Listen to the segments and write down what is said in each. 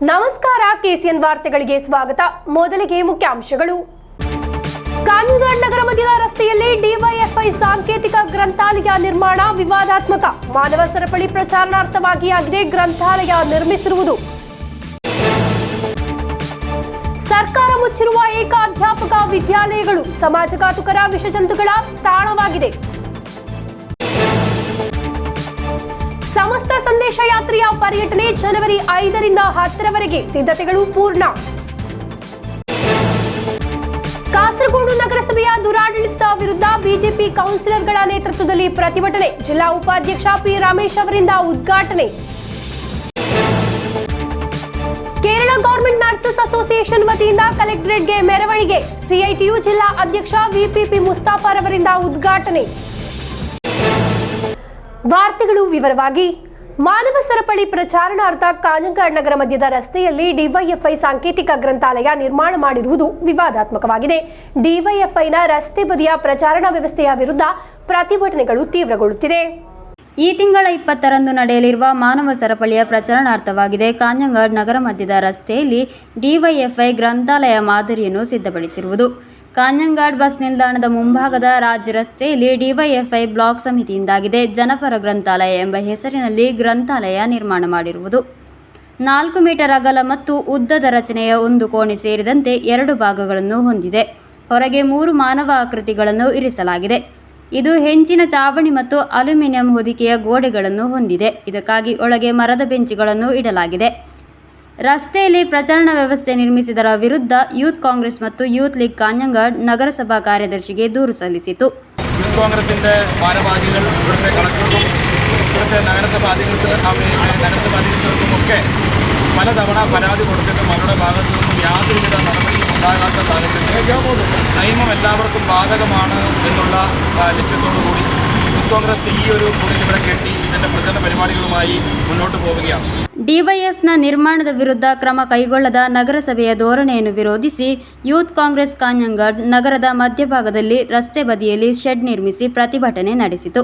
ನಮಸ್ಕಾರ, ಕೆಸಿಎನ್ ವಾರ್ತೆಗಳಿಗೆ ಸ್ವಾಗತ. ಮೊದಲಿಗೆ ಮುಖ್ಯಾಂಶಗಳು. ಕಾಂಜಂಗಾಡ್ ನಗರ ಮಧ್ಯದ ರಸ್ತೆಯಲ್ಲಿ ಡಿವೈಎಫ್ಐ ಸಾಂಕೇತಿಕ ಗ್ರಂಥಾಲಯ ನಿರ್ಮಾಣ ವಿವಾದಾತ್ಮಕ. ಮಾನವ ಸರಪಳಿ ಪ್ರಚಾರಣಾರ್ಥವಾಗಿ ಆಗಿದೆ ಗ್ರಂಥಾಲಯ ನಿರ್ಮಿಸಿರುವುದು. ಸರ್ಕಾರ ಮುಚ್ಚಿರುವ ಏಕಾಧ್ಯಾಪಕ ವಿದ್ಯಾಲಯಗಳು ಸಮಾಜಘಾತುಕರ ವಿಷಜಂತುಗಳ ತಾಣವಾಗಿದೆ. ಸಮಸ್ತ ಸಂದೇಶ ಯಾತ್ರೆಯ ಪರ್ಯಟನೆ ಜನವರಿ 5ರಿಂದ 10ರವರೆಗೆ ಸಿದ್ಧತೆಗಳು ಪೂರ್ಣ. ಕಾಸರಗೋಡು ನಗರಸಭೆಯ ದುರಾಡಳಿತದ ವಿರುದ್ಧ ಬಿಜೆಪಿ ಕೌನ್ಸಿಲರ್ಗಳ ನೇತೃತ್ವದಲ್ಲಿ ಪ್ರತಿಭಟನೆ. ಜಿಲ್ಲಾ ಉಪಾಧ್ಯಕ್ಷ ಪಿ ರಮೇಶ್ ಅವರಿಂದ ಉದ್ಘಾಟನೆ. ಕೇರಳ ಗವರ್ಮೆಂಟ್ ನರ್ಸಸ್ ಅಸೋಸಿಯೇಷನ್ ವತಿಯಿಂದ ಕಲೆಕ್ಟರೇಟ್ಗೆ ಮೆರವಣಿಗೆ. ಸಿಐಟಿಯು ಜಿಲ್ಲಾ ಅಧ್ಯಕ್ಷ ವಿಪಿಪಿ ಮುಸ್ತಾಫರ್ ಅವರಿಂದ ಉದ್ಘಾಟನೆ. ವಾರ್ತೆಗಳು ವಿವರವಾಗಿ. ಮಾನವ ಸರಪಳಿ ಪ್ರಚಾರಣಾರ್ಥ ಕಾಂಜಂಗಾಡ್ ನಗರ ಮಧ್ಯದ ರಸ್ತೆಯಲ್ಲಿ ಡಿವೈಎಫ್ಐ ಸಾಂಕೇತಿಕ ಗ್ರಂಥಾಲಯ ನಿರ್ಮಾಣ ಮಾಡಿರುವುದು ವಿವಾದಾತ್ಮಕವಾಗಿದೆ. ಡಿವೈಎಫ್ಐನ ರಸ್ತೆ ಬದಿಯ ಪ್ರಚಾರಣಾ ವ್ಯವಸ್ಥೆಯ ವಿರುದ್ಧ ಪ್ರತಿಭಟನೆಗಳು ತೀವ್ರಗೊಳ್ಳುತ್ತಿದೆ. ಈ ತಿಂಗಳ 20ರಂದು ನಡೆಯಲಿರುವ ಮಾನವ ಸರಪಳಿಯ ಪ್ರಚಾರಣಾರ್ಥವಾಗಿದೆ ಕಾಂಜಂಗಾಡ್ ನಗರ ಮಧ್ಯದ ರಸ್ತೆಯಲ್ಲಿ ಡಿವೈಎಫ್ಐ ಗ್ರಂಥಾಲಯ ಮಾದರಿಯನ್ನು ಸಿದ್ಧಪಡಿಸಿರುವುದು. ಕಾಂಜಂಗಾಡ್ ಬಸ್ ನಿಲ್ದಾಣದ ಮುಂಭಾಗದ ರಾಜ್ಯ ರಸ್ತೆಯಲ್ಲಿ ಡಿವೈಎಫ್ಐ ಬ್ಲಾಕ್ ಸಮಿತಿಯಿಂದಾಗಿದೆ ಜನಪರ ಗ್ರಂಥಾಲಯ ಎಂಬ ಹೆಸರಿನಲ್ಲಿ ಗ್ರಂಥಾಲಯ ನಿರ್ಮಾಣ ಮಾಡಿರುವುದು. 4 ಮೀಟರ್ ಅಗಲ ಮತ್ತು ಉದ್ದದ ರಚನೆಯ ಒಂದು ಕೋಣೆ ಸೇರಿದಂತೆ 2 ಭಾಗಗಳನ್ನು ಹೊಂದಿದೆ. ಹೊರಗೆ 3 ಮಾನವ ಆಕೃತಿಗಳನ್ನು ಇರಿಸಲಾಗಿದೆ. ಇದು ಹೆಂಚಿನ ಚಾವಣಿ ಮತ್ತು ಅಲ್ಯೂಮಿನಿಯಂ ಹೊದಿಕೆಯ ಗೋಡೆಗಳನ್ನು ಹೊಂದಿದೆ. ಇದಕ್ಕಾಗಿ ಒಳಗೆ ಮರದ ಬೆಂಚುಗಳನ್ನು ಇಡಲಾಗಿದೆ. ರಸ್ತೆಯಲ್ಲಿ ಪ್ರಚಾರಣಾ ವ್ಯವಸ್ಥೆ ನಿರ್ಮಿಸಿದರ ವಿರುದ್ಧ ಯೂತ್ ಕಾಂಗ್ರೆಸ್ ಮತ್ತು യൂത്ത് ലീഗ് കാഞ്ഞങ്ങാട് നഗരസഭാ കാര്യദർശിಗೆ ദൂರು സಲ್ಲಿಸಿತು. യൂത്ത് കോൺഗ്രസിന്റെ ഭാരവാഹികൾ ഇവിടുത്തെ കളക്ടർക്കും ഇവിടുത്തെ നഗരസഭാധികൃതർക്കുമൊക്കെ പലതവണ പരാതി കൊടുത്തിട്ടും അവരുടെ ഭാഗത്തു നിന്നും യാതൊരുവിധ നടപടിയും ഉണ്ടാകാത്ത സാഹചര്യത്തിൽ നിയമം എല്ലാവർക്കും ബാധകമാണ് എന്നുള്ള ലക്ഷ്യത്തോടുകൂടി യൂത്ത് കോൺഗ്രസ് ഈ ഒരു കുറിൽ ഇവിടെ കെട്ടി ഇതിൻ്റെ പ്രചരണ പരിപാടികളുമായി മുന്നോട്ട് പോവുകയാണ്. ಡಿವೈಎಫ್ನ ನಿರ್ಮಾಣದ ವಿರುದ್ಧ ಕ್ರಮ ಕೈಗೊಳ್ಳದ ನಗರಸಭೆಯ ಧೋರಣೆಯನ್ನು ವಿರೋಧಿಸಿ ಯೂತ್ ಕಾಂಗ್ರೆಸ್ ಕಾಂಜಂಗಾಡ್ ನಗರದ ಮಧ್ಯಭಾಗದಲ್ಲಿ ರಸ್ತೆ ಬದಿಯಲ್ಲಿ ಶೆಡ್ ನಿರ್ಮಿಸಿ ಪ್ರತಿಭಟನೆ ನಡೆಸಿತು.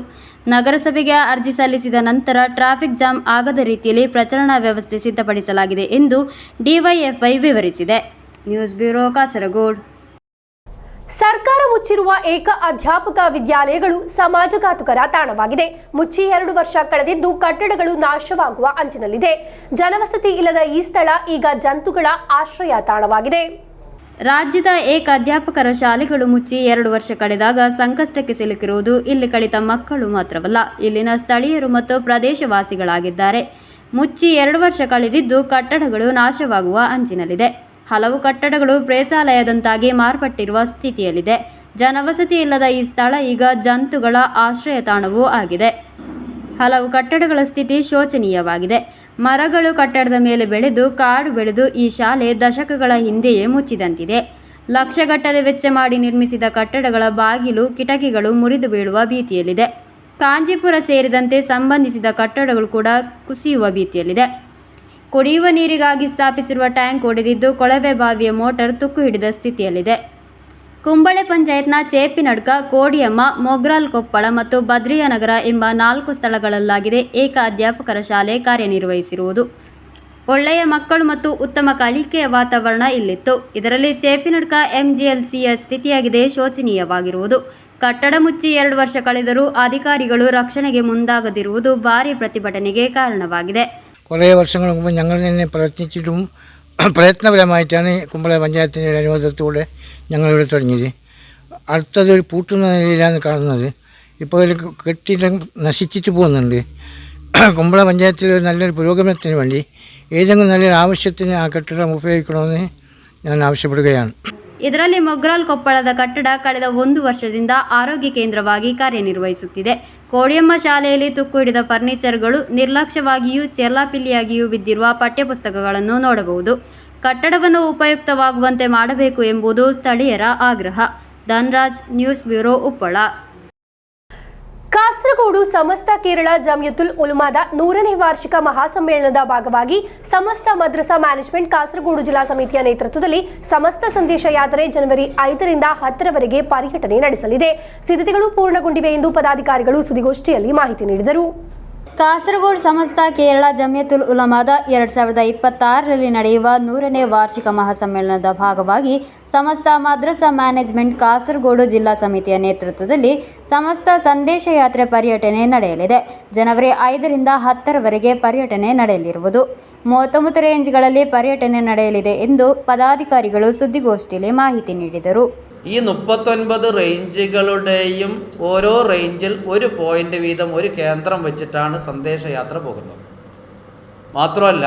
ನಗರಸಭೆಗೆ ಅರ್ಜಿ ಸಲ್ಲಿಸಿದ ನಂತರ ಟ್ರಾಫಿಕ್ ಜಾಮ್ ಆಗದ ರೀತಿಯಲ್ಲಿ ಪ್ರಚಾರಣಾ ವ್ಯವಸ್ಥೆ ಸಿದ್ಧಪಡಿಸಲಾಗಿದೆ ಎಂದು ಡಿವೈಎಫ್ಐ ವಿವರಿಸಿದೆ. News bureau, Kasaragod. ಸರ್ಕಾರ ಮುಚ್ಚಿರುವ ಏಕ ಅಧ್ಯಾಪಕ ವಿದ್ಯಾಲಯಗಳು ಸಮಾಜಘಾತುಕರ ತಾಣವಾಗಿದೆ. ಮುಚ್ಚಿ 2 ವರ್ಷ ಕಳೆದಿದ್ದು ಕಟ್ಟಡಗಳು ನಾಶವಾಗುವ ಅಂಚಿನಲ್ಲಿದೆ. ಜನವಸತಿ ಇಲ್ಲದ ಈ ಸ್ಥಳ ಈಗ ಜಂತುಗಳ ಆಶ್ರಯ ತಾಣವಾಗಿದೆ. ರಾಜ್ಯದ ಏಕ ಅಧ್ಯಾಪಕರ ಶಾಲೆಗಳು ಮುಚ್ಚಿ 2 ವರ್ಷ ಕಳೆದಾಗ ಸಂಕಷ್ಟಕ್ಕೆ ಸಿಲುಕಿರುವುದು ಇಲ್ಲಿ ಕಲಿತ ಮಕ್ಕಳು ಮಾತ್ರವಲ್ಲ, ಇಲ್ಲಿನ ಸ್ಥಳೀಯರು ಮತ್ತು ಪ್ರದೇಶವಾಸಿಗಳಾಗಿದ್ದಾರೆ. ಮುಚ್ಚಿ 2 ವರ್ಷ ಕಳೆದಿದ್ದು ಕಟ್ಟಡಗಳು ನಾಶವಾಗುವ ಅಂಚಿನಲ್ಲಿದೆ. ಹಲವು ಕಟ್ಟಡಗಳು ಪ್ರೇತಾಲಯದಂತಾಗಿ ಮಾರ್ಪಟ್ಟಿರುವ ಸ್ಥಿತಿಯಲ್ಲಿದೆ. ಜನವಸತಿ ಇಲ್ಲದ ಈ ಸ್ಥಳ ಈಗ ಜಂತುಗಳ ಆಶ್ರಯ ತಾಣವೂ ಆಗಿದೆ. ಹಲವು ಕಟ್ಟಡಗಳ ಸ್ಥಿತಿ ಶೋಚನೀಯವಾಗಿದೆ. ಮರಗಳು ಕಟ್ಟಡದ ಮೇಲೆ ಬೆಳೆದು ಕಾಡು ಬೆಳೆದು ಈ ಶಾಲೆ ದಶಕಗಳ ಹಿಂದೆಯೇ ಮುಚ್ಚಿದಂತಿದೆ. ಲಕ್ಷಗಟ್ಟಲೆ ವೆಚ್ಚ ಮಾಡಿ ನಿರ್ಮಿಸಿದ ಕಟ್ಟಡಗಳ ಬಾಗಿಲು ಕಿಟಕಿಗಳು ಮುರಿದು ಬೀಳುವ ಭೀತಿಯಲ್ಲಿದೆ. ಕಾಂಜೀಪುರ ಸೇರಿದಂತೆ ಸಂಬಂಧಿಸಿದ ಕಟ್ಟಡಗಳು ಕೂಡ ಕುಸಿಯುವ ಭೀತಿಯಲ್ಲಿದೆ. ಕುಡಿಯುವ ನೀರಿಗಾಗಿ ಸ್ಥಾಪಿಸಿರುವ ಟ್ಯಾಂಕ್ ಒಡೆದಿದ್ದು ಕೊಳವೆ ಬಾವಿಯ ಮೋಟಾರ್ ತುಕ್ಕು ಹಿಡಿದ ಸ್ಥಿತಿಯಲ್ಲಿದೆ. ಕುಂಬಳೆ ಪಂಚಾಯತ್ನ ಚೇಪಿನಡ್ಕ, ಕೋಡಿಯಮ್ಮ, ಮೊಗ್ರಾಲ್ ಕೊಪ್ಪಳ ಮತ್ತು ಬದ್ರಿಯಾನಗರ ಎಂಬ 4 ಸ್ಥಳಗಳಲ್ಲಾಗಿದೆ ಏಕ ಅಧ್ಯಾಪಕರ ಶಾಲೆ ಕಾರ್ಯನಿರ್ವಹಿಸಿರುವುದು. ಒಳ್ಳೆಯ ಮಕ್ಕಳು ಮತ್ತು ಉತ್ತಮ ಕಲಿಕೆಯ ವಾತಾವರಣ ಇಲ್ಲಿತ್ತು. ಇದರಲ್ಲಿ ಚೇಪಿನಡ್ಕ ಎಂಜಿಎಲ್ಸಿಯ ಸ್ಥಿತಿಯಾಗಿದೆ ಶೋಚನೀಯವಾಗಿರುವುದು. ಕಟ್ಟಡ ಮುಚ್ಚಿ 2 ವರ್ಷ ಕಳೆದರೂ ಅಧಿಕಾರಿಗಳು ರಕ್ಷಣೆಗೆ ಮುಂದಾಗದಿರುವುದು ಭಾರೀ ಪ್ರತಿಭಟನೆಗೆ കാരണವಾಗಿದೆ. കുറേ വർഷങ്ങൾക്ക് മുമ്പ് ഞങ്ങൾ തന്നെ പ്രയത്നിച്ചിട്ടും പ്രയത്നപരമായിട്ടാണ് കുമ്പള പഞ്ചായത്തിൻ്റെ അനുവാദത്തോടെ ഞങ്ങളിവിടെ തുടങ്ങിയത്. അടുത്തതൊരു പൂട്ടുന്ന നിലയിലാണ് കാണുന്നത്. ഇപ്പോൾ ഒരു കെട്ടിടം നശിച്ചിട്ട് പോകുന്നുണ്ട്. കുമ്പള പഞ്ചായത്തിൽ ഒരു നല്ലൊരു പുരോഗമനത്തിന് വേണ്ടി ഏതെങ്കിലും നല്ലൊരു ആവശ്യത്തിന് ആ കെട്ടിടം ഉപയോഗിക്കണമെന്ന് ഞാൻ ആവശ്യപ്പെടുകയാണ്. ಇದರಲ್ಲಿ ಮೊಗ್ರಾಲ್ ಕೊಪ್ಪಳದ ಕಟ್ಟಡ ಕಳೆದ 1 ವರ್ಷದಿಂದ ಆರೋಗ್ಯ ಕೇಂದ್ರವಾಗಿ ಕಾರ್ಯನಿರ್ವಹಿಸುತ್ತಿದೆ. ಕೋಡಿಯಮ್ಮ ಶಾಲೆಯಲ್ಲಿ ತುಕ್ಕು ಹಿಡಿದ ಫರ್ನಿಚರ್ಗಳು, ನಿರ್ಲಕ್ಷ್ಯವಾಗಿಯೂ ಚೆಲ್ಲಾಪಿಲ್ಲಿಯಾಗಿಯೂ ಬಿದ್ದಿರುವ ಪಠ್ಯಪುಸ್ತಕಗಳನ್ನು ನೋಡಬಹುದು. ಕಟ್ಟಡವನ್ನು ಉಪಯುಕ್ತವಾಗುವಂತೆ ಮಾಡಬೇಕು ಎಂಬುದು ಸ್ಥಳೀಯರ ಆಗ್ರಹ. Dhanraj, news bureau, Uppala. ಕಾಸರಗೋಡು ಸಮಸ್ತ ಕೇರಳ ಜಮಿಯತುಲ್ ಉಲಮಾದ 100ನೇ ವಾರ್ಷಿಕ ಮಹಾಸಮ್ಮೇಳನದ ಭಾಗವಾಗಿ ಸಮಸ್ತ ಮದ್ರಸಾ ಮ್ಯಾನೇಜ್ಮೆಂಟ್ ಕಾಸರಗೋಡು ಜಿಲ್ಲಾ ಸಮಿತಿಯ ನೇತೃತ್ವದಲ್ಲಿ ಸಮಸ್ತ ಸಂದೇಶ ಯಾತ್ರೆ ಜನವರಿ 5ರಿಂದ 10ರವರೆಗೆ ಪರ್ಯಟನೆ ನಡೆಸಲಿದೆ. ಸಿದ್ಧತೆಗಳು ಪೂರ್ಣಗೊಂಡಿವೆ ಎಂದು ಪದಾಧಿಕಾರಿಗಳು ಸುದ್ದಿಗೋಷ್ಠಿಯಲ್ಲಿ ಮಾಹಿತಿ ನೀಡಿದರು. ಕಾಸರಗೋಡು ಸಮಸ್ತ ಕೇರಳ ಜಮಿಯತುಲ್ ಉಲಮಾದ 2026ರಲ್ಲಿ ನಡೆಯುವ 100ನೇ ವಾರ್ಷಿಕ ಮಹಾಸಮ್ಮೇಳನದ ಭಾಗವಾಗಿ ಸಮಸ್ತ ಮದ್ರಸಾ ಮ್ಯಾನೇಜ್ಮೆಂಟ್ ಕಾಸರಗೋಡು ಜಿಲ್ಲಾ ಸಮಿತಿಯ ನೇತೃತ್ವದಲ್ಲಿ ಸಮಸ್ತ ಸಂದೇಶ ಯಾತ್ರೆ ಪರ್ಯಟನೆ ನಡೆಯಲಿದೆ. ಜನವರಿ 5ರಿಂದ 10ರವರೆಗೆ ಪರ್ಯಟನೆ ನಡೆಯಲಿರುವುದು. 39 ರೇಂಜ್ಗಳಲ್ಲಿ പര്യടനം ನಡೆಯಲಿದೆ ಎಂದು പദാധികാരികൾ സുദ്ദിഗോഷ്ഠിയിൽ മാഹിതി നീടിದರು. ഈ 39 റേഞ്ചുകളുടെയും ഓരോ റേഞ്ചിൽ ഒരു പോയിന്റ് വീതം ഒരു കേന്ദ്രം വെച്ചിട്ടാണ് സന്ദേശയാത്ര പോകുന്നത്. മാത്രമല്ല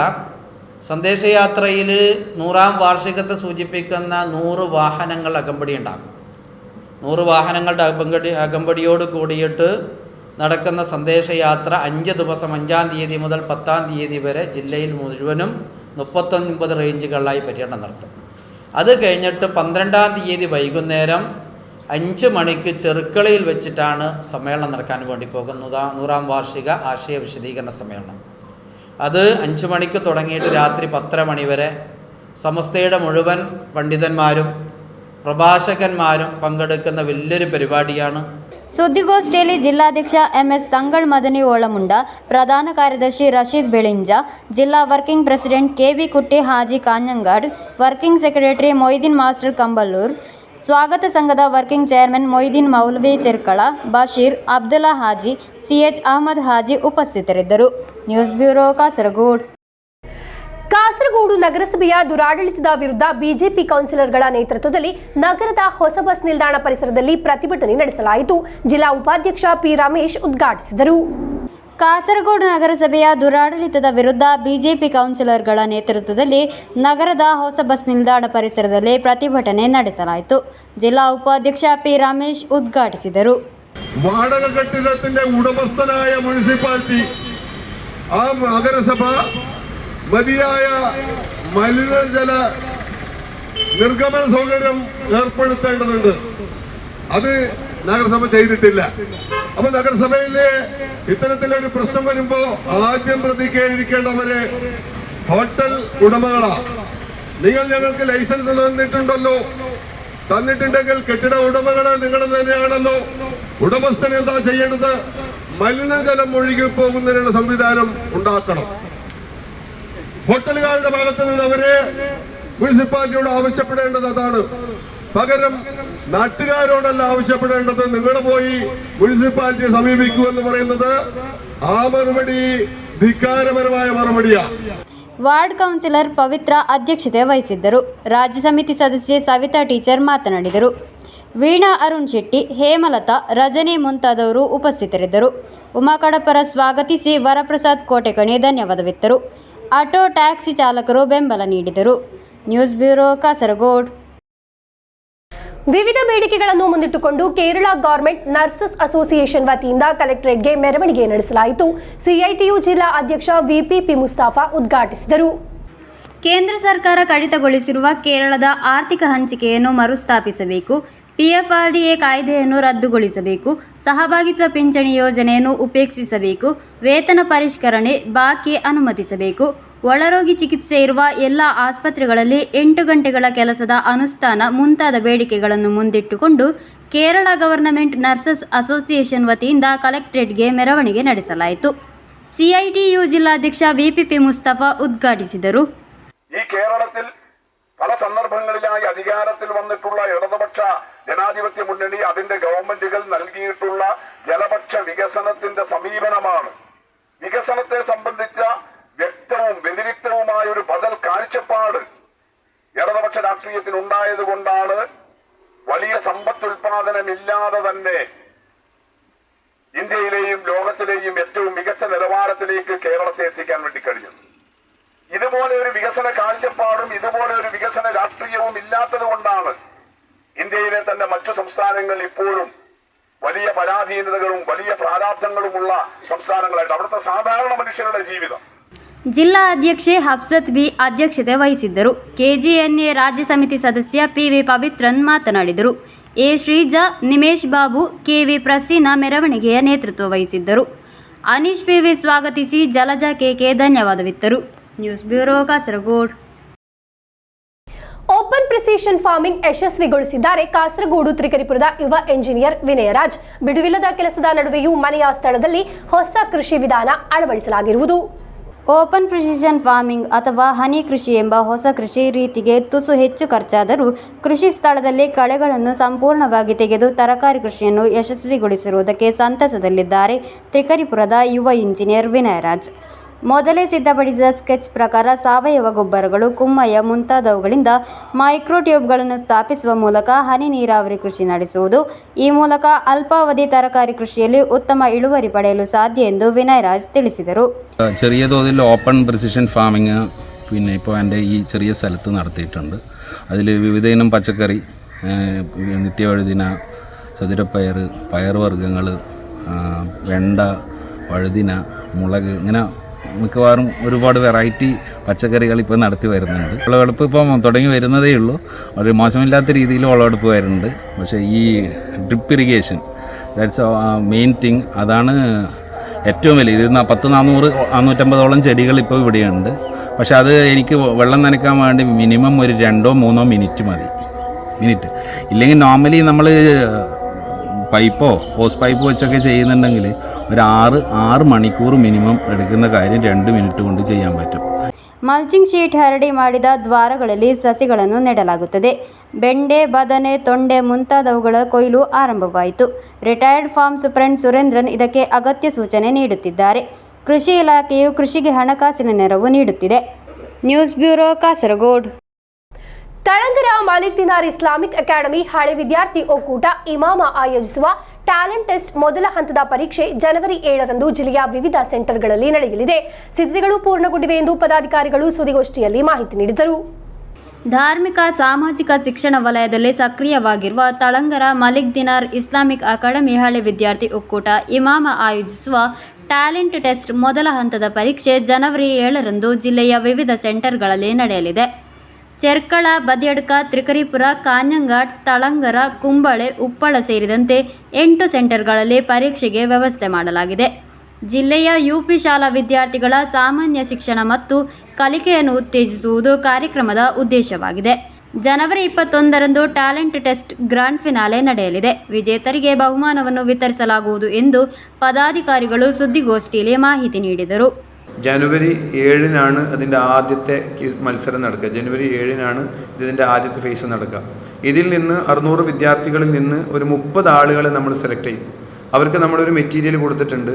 സന്ദേശയാത്രയിൽ 100ാം വാർഷികത്തെ സൂചിപ്പിക്കുന്ന 100 വാഹനങ്ങൾ അകമ്പടി ഉണ്ടാകും. 100 വാഹനങ്ങളുടെ അകമ്പടിയോട് കൂടിയിട്ട് നടക്കുന്ന സന്ദേശയാത്ര 5 ദിവസം 5ാം തീയതി മുതൽ 10ാം തീയതി വരെ ജില്ലയിൽ മുഴുവനും 39 റേഞ്ചുകളിലായി പര്യടനം നടത്തും. അത് കഴിഞ്ഞിട്ട് 12ാം തീയതി വൈകുന്നേരം 5 മണിക്ക് ചെറുക്കളയിൽ വെച്ചിട്ടാണ് സമ്മേളനം നടക്കാൻ വേണ്ടി പോകുന്നത്. 100ാം വാർഷിക ആശയ വിശദീകരണ സമ്മേളനം. അത് 5 മണിക്ക് തുടങ്ങിയിട്ട് രാത്രി 10:30 മണി വരെ സമസ്തയുടെ മുഴുവൻ പണ്ഡിതന്മാരും പ്രഭാഷകന്മാരും പങ്കെടുക്കുന്ന വലിയൊരു പരിപാടിയാണ്. ಸುದ್ದಿಗೋಷ್ಠಿಯಲ್ಲಿ ಜಿಲ್ಲಾಧ್ಯಕ್ಷ MS ತಂಗಳ್ ಮದನಿ ಓಳಮುಂಡ, ಪ್ರಧಾನ ಕಾರ್ಯದರ್ಶಿ ರಶೀದ್ ಬೆಳಿಂಜ, ಜಿಲ್ಲಾ working president KV Kutty Haji Kanhangad, working secretary Moideen master Kamballur, ಸ್ವಾಗತ ಸಂಘದ working chairman Moideen Moulavi Cherkala, Basheer, Abdulla Haji, CH Ahmed Haji ಉಪಸ್ಥಿತರಿದ್ದರು. News bureau Kasaragod. ಕಾಸರಗೋಡು ನಗರಸಭೆಯ ದುರಾಡಳಿತದ ವಿರುದ್ಧ ಬಿಜೆಪಿ ಕೌನ್ಸಿಲರ್ಗಳ ನೇತೃತ್ವದಲ್ಲಿ ನಗರದ ಹೊಸ ಬಸ್ ನಿಲ್ದಾಣ ಪರಿಸರದಲ್ಲಿ ಪ್ರತಿಭಟನೆ ನಡೆಸಲಾಯಿತು. ಜಿಲ್ಲಾ ಉಪಾಧ್ಯಕ್ಷ P. ರಮೇಶ್ ಉದ್ಘಾಟಿಸಿದರು. ಕಾಸರಗೋಡು ನಗರಸಭೆಯ ದುರಾಡಳಿತದ ವಿರುದ್ಧ ಬಿಜೆಪಿ ಕೌನ್ಸಿಲರ್ಗಳ ನೇತೃತ್ವದಲ್ಲಿ ನಗರದ ಹೊಸ ಬಸ್ ನಿಲ್ದಾಣ ಪರಿಸರದಲ್ಲಿ ಪ್ರತಿಭಟನೆ ನಡೆಸಲಾಯಿತು. ಜಿಲ್ಲಾ ಉಪಾಧ್ಯಕ್ಷ P. ರಮೇಶ್ ಉದ್ಘಾಟಿಸಿದರು. വാടക കെട്ടിടത്തിന്റെ ഉടമസ്ഥനായ മുനിസിപ്പാലിറ്റി ആ നഗരസഭ മതിയായ മലിനജല നിർഗമന സൗകര്യം ഏർപ്പെടുത്തേണ്ടതുണ്ട്. അത് നഗരസഭ ചെയ്തിട്ടില്ല. അപ്പൊ നഗരസഭയിലെ ഇത്തരത്തിലൊരു പ്രശ്നം വരുമ്പോ ആദ്യം പ്രതികരിക്കേണ്ടവര് ഹോട്ടൽ ഉടമകളാ. നിങ്ങൾ ഞങ്ങൾക്ക് ലൈസൻസ് തന്നിട്ടുണ്ടല്ലോ, തന്നിട്ടുണ്ടെങ്കിൽ കെട്ടിട ഉടമകള് നിങ്ങൾ തന്നെയാണല്ലോ. ഉടമസ്ഥൻ എന്താ ചെയ്യേണ്ടത്? മലിനജലം ഒഴുകി പോകുന്നതിനുള്ള സംവിധാനം ഉണ്ടാക്കണം. ഹോട്ടലുകാരുടെ ഭാഗത്ത് നിന്ന് അവര് മുനിസിപ്പാലിറ്റിയോട് ആവശ്യപ്പെടേണ്ടത് അതാണ്. പകരം നാട്ടുകാരോടല്ല ആവശ്യപ്പെടേണ്ടത്. നിങ്ങൾ പോയി മുനിസിപ്പാലിറ്റിയെ സമീപിക്കൂ എന്ന് പറയുന്നത് ആ മറുപടി ധിക്കാരപരമായ മറുപടിയാണ്. ವಾರ್ಡ್ ಕೌನ್ಸಿಲರ್ ಪವಿತ್ರ ಅಧ್ಯಕ್ಷತೆ ವಹಿಸಿದ್ದರು. ರಾಜ್ಯ ಸಮಿತಿ ಸದಸ್ಯೆ ಸವಿತಾ ಟೀಚರ್ ಮಾತನಾಡಿದರು. ವೀಣಾ ಅರುಣ್ ಶೆಟ್ಟಿ, ಹೇಮಲತಾ, ರಜನಿ ಮುಂತಾದವರು ಉಪಸ್ಥಿತರಿದ್ದರು. ಉಮಾ ಕಡಪರ ಸ್ವಾಗತಿಸಿ ವರಪ್ರಸಾದ್ ಕೋಟೆಕಣಿ ಧನ್ಯವಾದವಿತ್ತರು. ಆಟೋ ಟ್ಯಾಕ್ಸಿ ಚಾಲಕರು ಬೆಂಬಲ ನೀಡಿದರು. News bureau Kasaragod. ವಿವಿಧ ಬೇಡಿಕೆಗಳನ್ನು ಮುಂದಿಟ್ಟುಕೊಂಡು ಕೇರಳ ಗವರ್ಮೆಂಟ್ ನರ್ಸಸ್ ಅಸೋಸಿಯೇಷನ್ ವತಿಯಿಂದ ಕಲೆಕ್ಟರೇಟ್ಗೆ ಮೆರವಣಿಗೆ ನಡೆಸಲಾಯಿತು. CITU ಜಿಲ್ಲಾ ಅಧ್ಯಕ್ಷ VP P. ಮುಸ್ತಫಾ ಉದ್ಘಾಟಿಸಿದರು. ಕೇಂದ್ರ ಸರ್ಕಾರ ಕಡಿತಗೊಳಿಸಿರುವ ಕೇರಳದ ಆರ್ಥಿಕ ಹಂಚಿಕೆಯನ್ನು ಮರುಸ್ಥಾಪಿಸಬೇಕು. PFRDA ಕಾಯ್ದೆಯನ್ನು ರದ್ದುಗೊಳಿಸಬೇಕು. ಸಹಭಾಗಿತ್ವ ಪಿಂಚಣಿ ಯೋಜನೆಯನ್ನು ಉಪೇಕ್ಷಿಸಬೇಕು. ವೇತನ ಪರಿಷ್ಕರಣೆ, ಬಾಕಿ ಅನುಮತಿಸಬೇಕು. ಒಳರೋಗಿ ಚಿಕಿತ್ಸೆ ಇರುವ ಎಲ್ಲ ಆಸ್ಪತ್ರೆಗಳಲ್ಲಿ 8 ಗಂಟೆಗಳ ಕೆಲಸದ ಅನುಷ್ಠಾನ ಮುಂತಾದ ಬೇಡಿಕೆಗಳನ್ನು ಮುಂದಿಟ್ಟುಕೊಂಡು ಕೇರಳ ಗವರ್ನಮೆಂಟ್ ನರ್ಸಸ್ ಅಸೋಸಿಯೇಷನ್ ವತಿಯಿಂದ ಕಲೆಕ್ಟರೇಟ್ಗೆ ಮೆರವಣಿಗೆ ನಡೆಸಲಾಯಿತು. CITU ಜಿಲ್ಲಾಧ್ಯಕ್ಷ VP P. മുസ്തഫ ഉദ്ഘാಟಿಸಿದರು. ഈ കേരളത്തിൽ പല സന്ദർഭങ്ങളിലായി അധികാരത്തിൽ വന്നിട്ടുള്ള ഇടതുപക്ഷ ജനാധിപത്യ മുന്നണി അതിന്റെ ഗവൺമെന്റുകൾ നൽകിയിട്ടുള്ള ജനപക്ഷ വികസനത്തിന്റെ സമീപനമാണ്. വികസനത്തെ സംബന്ധിച്ച വ്യക്തവും വ്യതിരിക്തവുമായ ഒരു ബദൽ കാഴ്ചപ്പാട് ഇടതുപക്ഷ രാഷ്ട്രീയത്തിൽ ഉണ്ടായതുകൊണ്ടാണ് വലിയ സമ്പത്തുൽപാദനമില്ലാതെ തന്നെ ഇന്ത്യയിലെയും ലോകത്തിലെയും ഏറ്റവും മികച്ച നിലവാരത്തിലേക്ക് കേരളത്തെ എത്തിക്കാൻ വേണ്ടി കഴിഞ്ഞത്. ഇതുപോലെ ഒരു വികസന കാഴ്ചപ്പാടും ഇതുപോലെ ഒരു വികസന രാഷ്ട്രീയവും ഇല്ലാത്തത് കൊണ്ടാണ് ഇന്ത്യയിലെ തന്നെ മറ്റു സംസ്ഥാനങ്ങൾ ഇപ്പോഴും വലിയ പരാധീനതകളും വലിയ പ്രാരാബ്ധങ്ങളുമുള്ള സംസ്ഥാനങ്ങളായിട്ട് അവിടുത്തെ സാധാരണ മനുഷ്യരുടെ ജീവിതം. ಜಿಲ್ಲಾ ಅಧ್ಯಕ್ಷೆ ಹಫ್ಸತ್ ಬಿ ಅಧ್ಯಕ್ಷತೆ ವಹಿಸಿದ್ದರು. KGNA ರಾಜ್ಯ ಸಮಿತಿ ಸದಸ್ಯ PV ಪವಿತ್ರನ್ ಮಾತನಾಡಿದರು. A. ಶ್ರೀಜಾ, ನಿಮೇಶ್ ಬಾಬು, KV ಪ್ರಸೀನಾ ಮೆರವಣಿಗೆಯ ನೇತೃತ್ವ ವಹಿಸಿದ್ದರು. ಅನೀಶ್ PV ಸ್ವಾಗತಿಸಿ ಜಲಜಾ KK ಧನ್ಯವಾದವಿತ್ತರು. News bureau Kasaragod. Open press precision farming ಯಶಸ್ವಿಗೊಳಿಸಿದ್ದಾರೆ ಕಾಸರಗೋಡು ತ್ರಿಕರಿಪುರದ ಯುವ ಎಂಜಿನಿಯರ್ ವಿನಯರಾಜ್. ಬಿಡುವಿಲ್ಲದ ಕೆಲಸದ ನಡುವೆಯೂ ಮನೆಯ ಸ್ಥಳದಲ್ಲಿ ಹೊಸ ಕೃಷಿ ವಿಧಾನ ಅಳವಡಿಸಲಾಗಿರುವುದು. ಓಪನ್ ಪ್ರಿಸಿಷನ್ ಫಾರ್ಮಿಂಗ್ ಅಥವಾ ಹನಿ ಕೃಷಿ ಎಂಬ ಹೊಸ ಕೃಷಿ ರೀತಿಗೆ ತುಸು ಹೆಚ್ಚು ಖರ್ಚಾದರೂ ಕೃಷಿ ಸ್ಥಳದಲ್ಲಿ ಕಳೆಗಳನ್ನು ಸಂಪೂರ್ಣವಾಗಿ ತೆಗೆದು ತರಕಾರಿ ಕೃಷಿಯನ್ನು ಯಶಸ್ವಿಗೊಳಿಸಿರುವುದಕ್ಕೆ ಸಂತಸದಲ್ಲಿದ್ದಾರೆ ತ್ರಿಕರಿಪುರದ ಯುವ ಇಂಜಿನಿಯರ್ ವಿನಯರಾಜ್. ಮೊದಲೇ ಸಿದ್ಧಪಡಿಸಿದ ಸ್ಕೆಚ್ ಪ್ರಕಾರ ಸಾವಯವ ಗೊಬ್ಬರಗಳು, ಕುಮ್ಮಯ್ಯ ಮುಂತಾದವುಗಳಿಂದ ಮೈಕ್ರೋಟ್ಯೂಬ್ಗಳನ್ನು ಸ್ಥಾಪಿಸುವ ಮೂಲಕ ಹನಿ ನೀರಾವರಿ ಕೃಷಿ ನಡೆಸುವುದು. ಈ ಮೂಲಕ ಅಲ್ಪಾವಧಿ ತರಕಾರಿ ಕೃಷಿಯಲ್ಲಿ ഉത്തമ ഇಳುവരി പಡೆയಲು സാധ്യ ಎಂದು വിനയരാജ് ತಿಳಿಸಿದರು. ചെറിയ തോതിൽ ഓപ്പൺ പ്രിസിഷൻ ഫാമിംഗ് പിന്നെ ഇപ്പോൾ എൻ്റെ ഈ ചെറിയ സ്ഥലത്ത് നടത്തിയിട്ടുണ്ട്. അതിൽ വിവിധ ഇനം പച്ചക്കറി, നിത്യവഴുതിന, ചതുരപ്പയർ, പയറുവർഗ്ഗങ്ങൾ, വെണ്ട, വഴുതിന, മുളക്, ഇങ്ങനെ മിക്കവാറും ഒരുപാട് വെറൈറ്റി പച്ചക്കറികൾ ഇപ്പോൾ നടത്തി വരുന്നുണ്ട്. വിളവെടുപ്പ് ഇപ്പം തുടങ്ങി വരുന്നതേ ഉള്ളൂ. ഒരു മോശമില്ലാത്ത രീതിയിൽ വിളവെടുപ്പ് വരുന്നുണ്ട്. പക്ഷേ ഈ drip irrigation, that's main thing. അതാണ് ഏറ്റവും വലിയ. ഇത് 400-450 ചെടികൾ ഇപ്പോൾ ഇവിടെയുണ്ട്. പക്ഷേ അത് എനിക്ക് വെള്ളം നനയ്ക്കാൻ വേണ്ടി മിനിമം ഒരു 2-3 മിനിറ്റ് മതി. ഇല്ലെങ്കിൽ നോർമലി നമ്മൾ പൈപ്പോ ഹോസ് പൈപ്പ് വെച്ചൊക്കെ ചെയ്യുന്നുണ്ടെങ്കിൽ ഒരു 6 മണിക്കൂർ മിനിമം എടുക്കുന്ന കാര്യം 2 മിനിറ്റ് കൊണ്ട് ചെയ്യാൻ പറ്റും. ಮಲ್ಚಿಂಗ್ ಶೀಟ್ ಹರಡಿ ಮಾಡಿದ ದ್ವಾರಗಳಲ್ಲಿ ಸಸಿಗಳನ್ನು ನೆಡಲಾಗುತ್ತದೆ. ಬೆಂಡೆ, ಬದನೆ, ತೊಂಡೆ ಮುಂತಾದವುಗಳ ಕೊಯ್ಲು ಆರಂಭವಾಯಿತು. ರಿಟೈರ್ಡ್ ಫಾರ್ಮ್ ಸೂಪರಿಂಟ್ ಸುರೇಂದ್ರನ್ ಇದಕ್ಕೆ ಅಗತ್ಯ ಸೂಚನೆ ನೀಡುತ್ತಿದ್ದಾರೆ. ಕೃಷಿ ಇಲಾಖೆಯು ಕೃಷಿಗೆ ಹಣಕಾಸಿನ ನೆರವು ನೀಡುತ್ತಿದೆ. News bureau, Kasaragod. Thalangara Malik Dinar Islamic academy ಹಳೆ ವಿದ್ಯಾರ್ಥಿ ಒಕ್ಕೂಟ ಇಮಾಮ ಆಯೋಜಿಸುವ ಟ್ಯಾಲೆಂಟ್ ಟೆಸ್ಟ್ ಮೊದಲ ಹಂತದ ಪರೀಕ್ಷೆ ಜನವರಿ 7ರಂದು ಜಿಲ್ಲೆಯ ವಿವಿಧ ಸೆಂಟರ್ಗಳಲ್ಲಿ ನಡೆಯಲಿದೆ. ಸಿದ್ಧತೆಗಳು ಪೂರ್ಣಗೊಂಡಿವೆ ಎಂದು ಪದಾಧಿಕಾರಿಗಳು ಸುದ್ದಿಗೋಷ್ಠಿಯಲ್ಲಿ ಮಾಹಿತಿ ನೀಡಿದರು. ಧಾರ್ಮಿಕ ಸಾಮಾಜಿಕ ಶಿಕ್ಷಣ ವಲಯದಲ್ಲಿ ಸಕ್ರಿಯವಾಗಿರುವ ತಳಂಗರ ಮಾಲಿಕ್ ದಿನಾರ್ ಇಸ್ಲಾಮಿಕ್ ಅಕಾಡೆಮಿ ಹಳೆ ವಿದ್ಯಾರ್ಥಿ ಒಕ್ಕೂಟ ಇಮಾಮ ಆಯೋಜಿಸುವ ಟ್ಯಾಲೆಂಟ್ ಟೆಸ್ಟ್ ಮೊದಲ ಹಂತದ ಪರೀಕ್ಷೆ ಜನವರಿ 7ರಂದು ಜಿಲ್ಲೆಯ ವಿವಿಧ ಸೆಂಟರ್ಗಳಲ್ಲಿ ನಡೆಯಲಿದೆ. ಚೆರ್ಕಳ, ಬದಿಯಡ್ಕ, ತ್ರಿಕರಿಪುರ, ಕಾಞಂಗಾಡ್, ತಳಂಗರ, ಕುಂಬಳೆ, ಉಪ್ಪಳ ಸೇರಿದಂತೆ 8 ಸೆಂಟರ್ಗಳಲ್ಲಿ ಪರೀಕ್ಷೆಗೆ ವ್ಯವಸ್ಥೆ ಮಾಡಲಾಗಿದೆ. ಜಿಲ್ಲೆಯ ಯುಪಿ ಶಾಲಾ ವಿದ್ಯಾರ್ಥಿಗಳ ಸಾಮಾನ್ಯ ಶಿಕ್ಷಣ ಮತ್ತು ಕಲಿಕೆಯನ್ನು ಉತ್ತೇಜಿಸುವುದು ಕಾರ್ಯಕ್ರಮದ ಉದ್ದೇಶವಾಗಿದೆ. ಜನವರಿ 21ರಂದು ಟ್ಯಾಲೆಂಟ್ ಟೆಸ್ಟ್ ಗ್ರಾಂಡ್ ಫಿನಾಲೆ ನಡೆಯಲಿದೆ. ವಿಜೇತರಿಗೆ ಬಹುಮಾನವನ್ನು ವಿತರಿಸಲಾಗುವುದು ಎಂದು ಪದಾಧಿಕಾರಿಗಳು ಸುದ್ದಿಗೋಷ್ಠಿಯಲ್ಲಿ ಮಾಹಿತಿ ನೀಡಿದರು. ജനുവരി 7-നാണ് അതിൻ്റെ ആദ്യത്തെ മത്സരം നടക്കുക. ജനുവരി 7-നാണ് ഇതിൻ്റെ ആദ്യത്തെ ഫേസ് നടക്കുക. ഇതിൽ നിന്ന് 600 വിദ്യാർത്ഥികളിൽ നിന്ന് ഒരു 30 ആളുകളെ നമ്മൾ സെലക്ട് ചെയ്യും. അവർക്ക് നമ്മളൊരു മെറ്റീരിയൽ കൊടുത്തിട്ടുണ്ട്.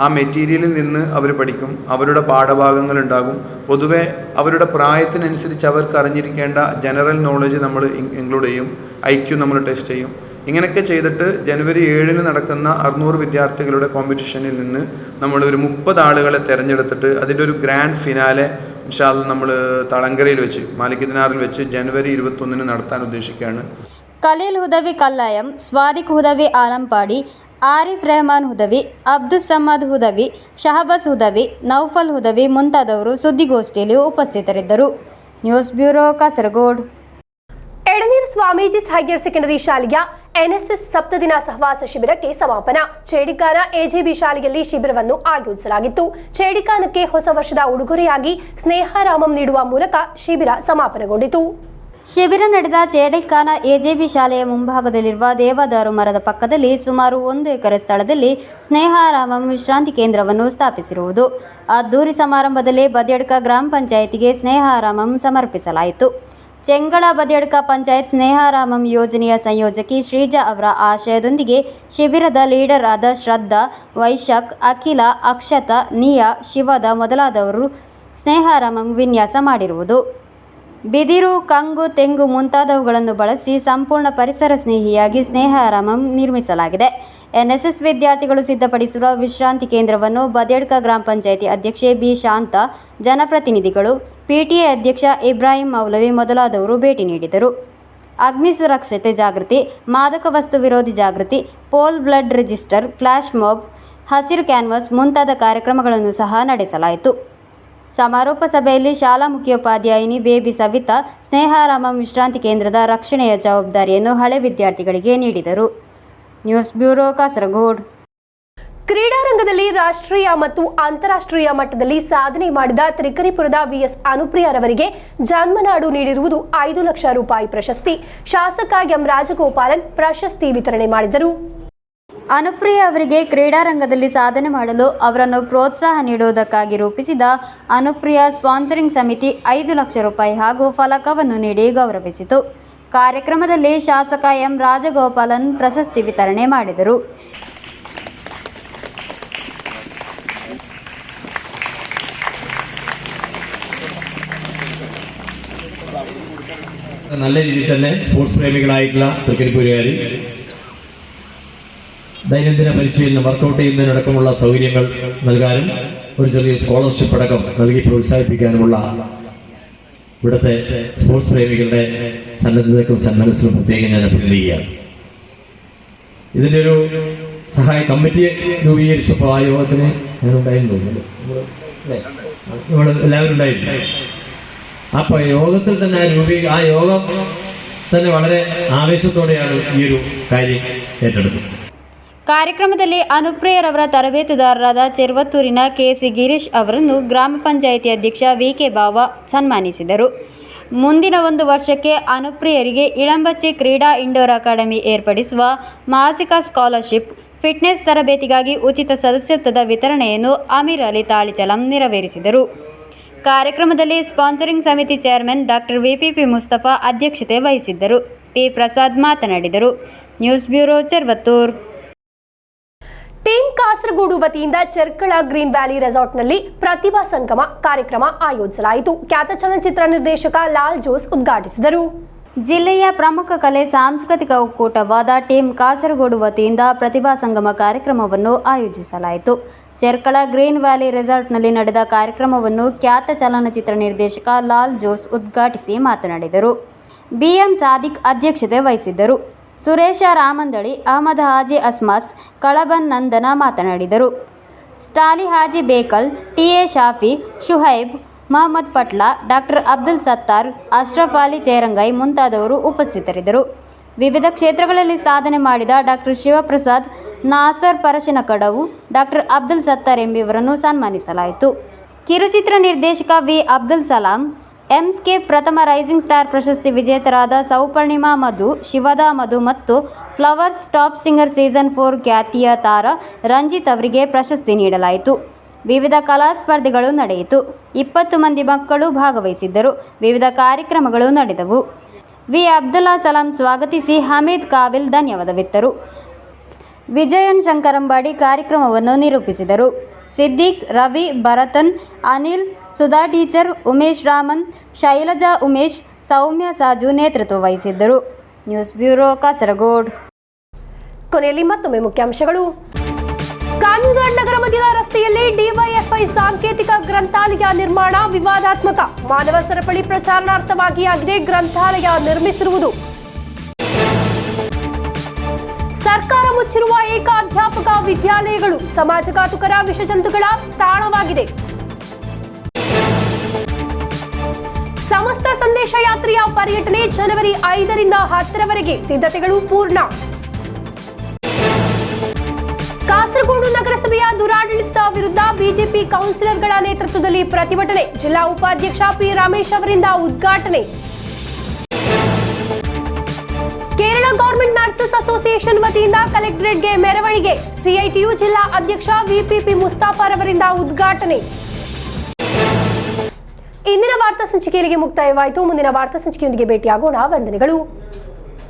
ആ മെറ്റീരിയലിൽ നിന്ന് അവർ പഠിക്കും. അവരുടെ പാഠഭാഗങ്ങളുണ്ടാകും. പൊതുവെ അവരുടെ പ്രായത്തിനനുസരിച്ച് അവർക്ക് അറിഞ്ഞിരിക്കേണ്ട ജനറൽ നോളജ് നമ്മൾ ഇൻക്ലൂഡ് ചെയ്യും. IQ നമ്മൾ ടെസ്റ്റ് ചെയ്യും. ഇങ്ങനെയൊക്കെ ചെയ്തിട്ട് ജനുവരി 7-ന് നടക്കുന്ന 600 വിദ്യാർത്ഥികളുടെ കോമ്പറ്റീഷനിൽ നിന്ന് നമ്മൾ ഒരു 30 ആളുകളെ തിരഞ്ഞെടുത്തിട്ട് അതിൻ്റെ ഒരു ഗ്രാൻഡ് ഫിനാലെ ഇൻഷാ അല്ലാഹ് നമ്മൾ തളങ്കരയിൽ വെച്ച് മാലിക് ദിനാറിൽ വെച്ച് ജനുവരി 21-ന് നടത്താൻ ഉദ്ദേശിക്കുകയാണ്. ಖಲೀಲ್ ಹುದವಿ ಕಲ್ಲಾಯಂ, ಸ್ವಾದಿಕ್ ಹುದವಿ ಆಲಂಪಾಡಿ, ಆರಿಫ್ ರೆಹಮಾನ್ ಹುದವಿ, ಅಬ್ದುಲ್ ಸಮದ್ ಹುದವಿ, ಶಹಬಾಸ್ ಹುದವಿ, ನೌಫಲ್ ಹುದವಿ ಮುಂತಾದವರು ಸುದ್ದಿಗೋಷ್ಠಿಯಲ್ಲಿ ಉಪಸ್ಥಿತರಿದ್ದರು. News bureau, Kasaragod. Edneer Swamiji's higher secondary ಶಾಲೆಯ ಎನ್ಎಸ್ಎಸ್ ಸಪ್ತದಿನ ಸಹವಾಸ ಶಿಬಿರಕ್ಕೆ ಸಮಾಪನ. ಚೇಡಿಕಾನ ಎಜೆಬಿ ಶಾಲೆಯಲ್ಲಿ ಶಿಬಿರವನ್ನು ಆಯೋಜಿಸಲಾಗಿತ್ತು. ಚೇಡಿಕಾನಕ್ಕೆ ಹೊಸ ವರ್ಷದ ಉಡುಗೊರೆಯಾಗಿ ಸ್ನೇಹಾರಾಮಂ ನೀಡುವ ಮೂಲಕ ಶಿಬಿರ ಸಮಾಪನಗೊಂಡಿತು. ಶಿಬಿರ ನಡೆದ ಚೇಡಿಕಾನ ಎಜೆಬಿ ಶಾಲೆಯ ಮುಂಭಾಗದಲ್ಲಿರುವ ದೇವದಾರು ಮರದ ಪಕ್ಕದಲ್ಲಿ ಸುಮಾರು 1 ಎಕರೆ ಸ್ಥಳದಲ್ಲಿ ಸ್ನೇಹಾರಾಮಂ ವಿಶ್ರಾಂತಿ ಕೇಂದ್ರವನ್ನು ಸ್ಥಾಪಿಸಿರುವುದು. ಅದ್ದೂರಿ ಸಮಾರಂಭದಲ್ಲಿ ಬದಿಯಡ್ಕ ಗ್ರಾಮ ಪಂಚಾಯಿತಿಗೆ ಸ್ನೇಹಾರಾಮಂ ಸಮರ್ಪಿಸಲಾಯಿತು. ಚೆಂಗಳ ಬದಿಯಡ್ಕ ಪಂಚಾಯತ್ ಸ್ನೇಹಾರಾಮಂ ಯೋಜನೆಯ ಸಂಯೋಜಕಿ ಶ್ರೀಜಾ ಅವರ ಆಶಯದೊಂದಿಗೆ ಶಿಬಿರದ ಲೀಡರ್ ಆದ ಶ್ರದ್ಧಾ, ವೈಶಾಖ್, ಅಖಿಲ, ಅಕ್ಷತಾ, ನಿಯಾ, ಶಿವದ ಮೊದಲಾದವರು ಸ್ನೇಹಾರಾಮಂ ವಿನ್ಯಾಸ ಮಾಡಿರುವುದು. ಬಿದಿರು, ಕಂಗು, ತೆಂಗು ಮುಂತಾದವುಗಳನ್ನು ಬಳಸಿ ಸಂಪೂರ್ಣ ಪರಿಸರ ಸ್ನೇಹಿಯಾಗಿ ಸ್ನೇಹಾರಾಮಂ ನಿರ್ಮಿಸಲಾಗಿದೆ. ಎನ್ಎಸ್ಎಸ್ ವಿದ್ಯಾರ್ಥಿಗಳು ಸಿದ್ಧಪಡಿಸಿರುವ ವಿಶ್ರಾಂತಿ ಕೇಂದ್ರವನ್ನು ಬದಿಯಡ್ಕ ಗ್ರಾಮ ಪಂಚಾಯಿತಿ ಅಧ್ಯಕ್ಷೆ ಬಿ ಶಾಂತ, ಜನಪ್ರತಿನಿಧಿಗಳು, PTA ಅಧ್ಯಕ್ಷ ಇಬ್ರಾಹಿಂ ಮೌಲವಿ ಮೊದಲಾದವರು ಭೇಟಿ ನೀಡಿದರು. ಅಗ್ನಿ ಸುರಕ್ಷತೆ ಜಾಗೃತಿ, ಮಾದಕ ವಸ್ತು ವಿರೋಧಿ ಜಾಗೃತಿ, ಪೋಲ್ ಬ್ಲಡ್ ರಿಜಿಸ್ಟರ್, ಫ್ಲಾಶ್ ಮಾಬ್, ಹಸಿರು ಕ್ಯಾನ್ವಾಸ್ ಮುಂತಾದ ಕಾರ್ಯಕ್ರಮಗಳನ್ನು ಸಹ ನಡೆಸಲಾಯಿತು. ಸಮಾರೋಪ ಸಭೆಯಲ್ಲಿ ಶಾಲಾ ಮುಖ್ಯೋಪಾಧ್ಯಾಯಿನಿ ಬೇಬಿ ಸವಿತಾ ಸ್ನೇಹಾರಾಮಂ ವಿಶ್ರಾಂತಿ ಕೇಂದ್ರದ ರಕ್ಷಣೆಯ ಜವಾಬ್ದಾರಿಯನ್ನು ಹಳೆ ವಿದ್ಯಾರ್ಥಿಗಳಿಗೆ ನೀಡಿದರು. News bureau, Kasaragod. ಕ್ರೀಡಾರಂಗದಲ್ಲಿ ರಾಷ್ಟ್ರೀಯ ಮತ್ತು ಅಂತಾರಾಷ್ಟ್ರೀಯ ಮಟ್ಟದಲ್ಲಿ ಸಾಧನೆ ಮಾಡಿದ ತ್ರಿಕರಿಪುರದ ವಿಎಸ್ ಅನುಪ್ರಿಯರವರಿಗೆ ಜನ್ಮನಾಡು ನೀಡಿರುವುದು 5 ಲಕ್ಷ ರೂಪಾಯಿ ಪ್ರಶಸ್ತಿ. ಶಾಸಕ ಎಂ ರಾಜಗೋಪಾಲನ್ ಪ್ರಶಸ್ತಿ ವಿತರಣೆ ಮಾಡಿದರು. ಅನುಪ್ರಿಯ ಅವರಿಗೆ ಕ್ರೀಡಾರಂಗದಲ್ಲಿ ಸಾಧನೆ ಮಾಡಲು ಅವರನ್ನು ಪ್ರೋತ್ಸಾಹ ನೀಡುವುದಕ್ಕಾಗಿ ರೂಪಿಸಿದ ಅನುಪ್ರಿಯ ಸ್ಪಾನ್ಸರಿಂಗ್ ಸಮಿತಿ 5 ಲಕ್ಷ ರೂಪಾಯಿ ಹಾಗೂ ಫಲಕವನ್ನು ನೀಡಿ ಗೌರವಿಸಿತು. ಕಾರ್ಯಕ್ರಮದಲ್ಲಿ ಶಾಸಕ ಎಂ ರಾಜಗೋಪಾಲನ್ ಪ್ರಶಸ್ತಿ ವಿತರಣೆ ಮಾಡಿದರು. നല്ല രീതിയിൽ തന്നെ സ്പോർട്സ് പ്രേമികളായിട്ടുള്ള തൃക്കരിപ്പൂരുകാർ ദൈനംദിന പരിശീലനം വർക്കൗട്ട് ചെയ്യുന്നതിനടക്കമുള്ള സൗകര്യങ്ങൾ നൽകാനും ഒരു ചെറിയ സ്കോളർഷിപ്പ് അടക്കം നൽകി പ്രോത്സാഹിപ്പിക്കാനുമുള്ള ഇവിടുത്തെ സ്പോർട്സ് പ്രേമികളുടെ സന്നദ്ധതയ്ക്കും സന്മനസ്സിനും പ്രത്യേകം ഞാൻ അഭിനന്ദിക്കുകയാണ്. ഇതിൻ്റെ ഒരു സഹായ കമ്മിറ്റി രൂപീകരിച്ചപ്പോൾ ആ യോഗത്തിന് ഞാനുണ്ടായിരുന്നു തോന്നുന്നു, നമ്മൾ എല്ലാവരും ഉണ്ടായിരുന്നു. അപ്പോൾ യോഗത്തിൽ തന്നെ ആ യോഗം തന്നെ വളരെ ആവേശത്തോടെയാണ് ഈ ഒരു കാര്യം ഏറ്റെടുത്തത്. ಕಾರ್ಯಕ್ರಮದಲ್ಲಿ ಅನುಪ್ರಿಯರವರ ತರಬೇತುದಾರರಾದ ಚೆರ್ವತ್ತೂರಿನ ಕೆಸಿ ಗಿರೀಶ್ ಅವರನ್ನು ಗ್ರಾಮ ಪಂಚಾಯಿತಿ ಅಧ್ಯಕ್ಷ ವಿಕೆ ಬಾವ ಸನ್ಮಾನಿಸಿದರು. ಮುಂದಿನ 1 ವರ್ಷಕ್ಕೆ ಅನುಪ್ರಿಯರಿಗೆ ಇಳಂಬಚ್ಚಿ ಕ್ರೀಡಾ ಇಂಡೋರ್ ಅಕಾಡೆಮಿ ಏರ್ಪಡಿಸುವ ಮಾಸಿಕ ಸ್ಕಾಲರ್ಶಿಪ್, ಫಿಟ್ನೆಸ್ ತರಬೇತಿಗಾಗಿ ಉಚಿತ ಸದಸ್ಯತ್ವದ ವಿತರಣೆಯನ್ನು ಅಮೀರ್ ಅಲಿ ತಾಳಿಚಲಂ ನೆರವೇರಿಸಿದರು. ಕಾರ್ಯಕ್ರಮದಲ್ಲಿ ಸ್ಪಾನ್ಸರಿಂಗ್ ಸಮಿತಿ ಚೇರ್ಮನ್ ಡಾಕ್ಟರ್ ವಿಪಿಪಿ ಮುಸ್ತಫಾ ಅಧ್ಯಕ್ಷತೆ ವಹಿಸಿದ್ದರು. ಟಿ ಪ್ರಸಾದ್ ಮಾತನಾಡಿದರು. News bureau Cheruvathur. Team Kasaragod ವತಿಯಿಂದ ಚೆರ್ಕಳ ಗ್ರೀನ್ ವ್ಯಾಲಿ ರೆಸಾರ್ಟ್ನಲ್ಲಿ ಪ್ರತಿಭಾ ಸಂಗಮ ಕಾರ್ಯಕ್ರಮ ಆಯೋಜಿಸಲಾಯಿತು. ಖ್ಯಾತ ಚಲನಚಿತ್ರ ನಿರ್ದೇಶಕ ಲಾಲ್ ಜೋಸ್ ಉದ್ಘಾಟಿಸಿದರು. ಜಿಲ್ಲೆಯ ಪ್ರಮುಖ ಕಲೆ ಸಾಂಸ್ಕೃತಿಕ ಒಕ್ಕೂಟವಾದ ಟೀಮ್ ಕಾಸರಗೋಡು ವತಿಯಿಂದ ಪ್ರತಿಭಾ ಸಂಗಮ ಕಾರ್ಯಕ್ರಮವನ್ನು ಆಯೋಜಿಸಲಾಯಿತು. ಚೆರ್ಕಳ ಗ್ರೀನ್ ವ್ಯಾಲಿ ರೆಸಾರ್ಟ್ನಲ್ಲಿ ನಡೆದ ಕಾರ್ಯಕ್ರಮವನ್ನು ಖ್ಯಾತ ಚಲನಚಿತ್ರ ನಿರ್ದೇಶಕ ಲಾಲ್ ಜೋಸ್ ಉದ್ಘಾಟಿಸಿ ಮಾತನಾಡಿದರು. ಬಿಎಂ ಸಾದಿಕ್ ಅಧ್ಯಕ್ಷತೆ ವಹಿಸಿದ್ದರು. ಸುರೇಶ ರಾಮಂದಳಿ, ಅಹಮದ್ ಹಾಜಿ ಅಸ್ಮಾಸ್, ಕಳಬನ್ ನಂದನ ಮಾತನಾಡಿದರು. ಸ್ಟಾಲಿ ಹಾಜಿ ಬೇಕಲ್, ಟಿಎ ಶಾಫಿ, ಶುಹೈಬ್, ಮೊಹಮ್ಮದ್ ಪಟ್ಲ, ಡಾಕ್ಟರ್ ಅಬ್ದುಲ್ ಸತ್ತಾರ್, ಅಶ್ರಫ್ ಅಲಿ ಚೇರಂಗೈ ಮುಂತಾದವರು ಉಪಸ್ಥಿತರಿದ್ದರು. ವಿವಿಧ ಕ್ಷೇತ್ರಗಳಲ್ಲಿ ಸಾಧನೆ ಮಾಡಿದ ಡಾಕ್ಟರ್ ಶಿವಪ್ರಸಾದ್, ನಾಸರ್ ಪರಶಿನಕಡವು, ಡಾಕ್ಟರ್ ಅಬ್ದುಲ್ ಸತ್ತಾರ್ ಎಂಬಿವರನ್ನು ಸನ್ಮಾನಿಸಲಾಯಿತು. ಕಿರುಚಿತ್ರ ನಿರ್ದೇಶಕ ವಿ ಅಬ್ದುಲ್ ಸಲಾಂ, ಎಂಸ್ಕೆ ಪ್ರಥಮ ರೈಸಿಂಗ್ ಸ್ಟಾರ್ ಪ್ರಶಸ್ತಿ ವಿಜೇತರಾದ ಸೌಪರ್ಣಿಮಾ ಮಧು, ಶಿವದಾ ಮಧು ಮತ್ತು ಫ್ಲವರ್ಸ್ ಟಾಪ್ ಸಿಂಗರ್ ಸೀಸನ್ 4 ಖ್ಯಾತಿಯ ತಾರ ರಂಜಿತ್ ಅವರಿಗೆ ಪ್ರಶಸ್ತಿ ನೀಡಲಾಯಿತು. ವಿವಿಧ ಕಲಾ ಸ್ಪರ್ಧೆಗಳು ನಡೆಯಿತು. 20 ಮಂದಿ ಮಕ್ಕಳು ಭಾಗವಹಿಸಿದ್ದರು. ವಿವಿಧ ಕಾರ್ಯಕ್ರಮಗಳು ನಡೆದವು. ವಿ ಅಬ್ದುಲ್ಲಾ ಸಲಾಂ ಸ್ವಾಗತಿಸಿ ಹಮೀದ್ ಕಾವಿಲ್ ಧನ್ಯವಾದವಿತ್ತರು. ವಿಜಯನ್ ಶಂಕರಂಬಾಡಿ ಕಾರ್ಯಕ್ರಮವನ್ನು ನಿರೂಪಿಸಿದರು. ಸಿದ್ದಿಕ್, ರವಿ, ಭರತನ್, ಅನಿಲ್, ಸುಧಾ ಟೀಚರ್, ಉಮೇಶ್ ರಾಮನ್, ಶೈಲಜಾ ಉಮೇಶ್, ಸೌಮ್ಯ ಸಾಜು ನೇತೃತ್ವ ವಹಿಸಿದ್ದರು. News bureau Kasaragod. ಕೊನೆಯಲ್ಲಿ ಮತ್ತೊಮ್ಮೆ ಮುಖ್ಯಾಂಶಗಳು. ಕಾಂಜುಗಾಡ್ ನಗರ ಮಧ್ಯದ ರಸ್ತೆಯಲ್ಲಿ ಡಿವೈಎಫ್ಐ ಸಾಂಕೇತಿಕ ಗ್ರಂಥಾಲಯ ನಿರ್ಮಾಣ ವಿವಾದಾತ್ಮಕ. ಮಾನವ ಸರಪಳಿ ಪ್ರಚಾರಣಾರ್ಥವಾಗಿ ಆಗಿದೆ ಗ್ರಂಥಾಲಯ ನಿರ್ಮಿಸಿರುವುದು. ಸರ್ಕಾರ ಮುಚ್ಚಿರುವ ಏಕಾಧ್ಯಾಪಕ ವಿದ್ಯಾಲಯಗಳು ಸಮಾಜಘಾತುಕರ ವಿಷಜಂತುಗಳ ತಾಣವಾಗಿದೆ. ಸಮಸ್ತ ಸಂದೇಶ ಯಾತ್ರೆಯ ಪರ್ಯಟನೆ ಜನವರಿ 5ರಿಂದ 10ರವರೆಗೆ ಸಿದ್ಧತೆಗಳು ಪೂರ್ಣ. ಕಾಸರಗೋಡು ನಗರಸಭೆಯ ದುರಾಡಳಿತದ ವಿರುದ್ಧ ಬಿಜೆಪಿ ಕೌನ್ಸಿಲರ್ಗಳ ನೇತೃತ್ವದಲ್ಲಿ ಪ್ರತಿಭಟನೆ. ಜಿಲ್ಲಾ ಉಪಾಧ್ಯಕ್ಷ ಪಿ ರಮೇಶ್ ಅವರಿಂದ ಉದ್ಘಾಟನೆ. ಕೇರಳ ಗವರ್ಮೆಂಟ್ ನರ್ಸಸ್ ಅಸೋಸಿಯೇಷನ್ ವತಿಯಿಂದ ಕಲೆಕ್ಟರೇಟ್ಗೆ ಮೆರವಣಿಗೆ. ಸಿಐಟಿಯು ಜಿಲ್ಲಾ ಅಧ್ಯಕ್ಷ ವಿಪಿಪಿ ಮುಸ್ತಾಫರ್ ಅವರಿಂದ ಉದ್ಘಾಟನೆ. ಇಂದಿನ ವಾರ್ತಾ ಸಂಚಿಕೆಯಲ್ಲಿ ಮುಕ್ತಾಯವಾಯಿತು. ಮುಂದಿನ ವಾರ್ತಾ ಸಂಚಿಕೆಯೊಂದಿಗೆ ಭೇಟಿಯಾಗೋಣ. ವಂದನೆಗಳು.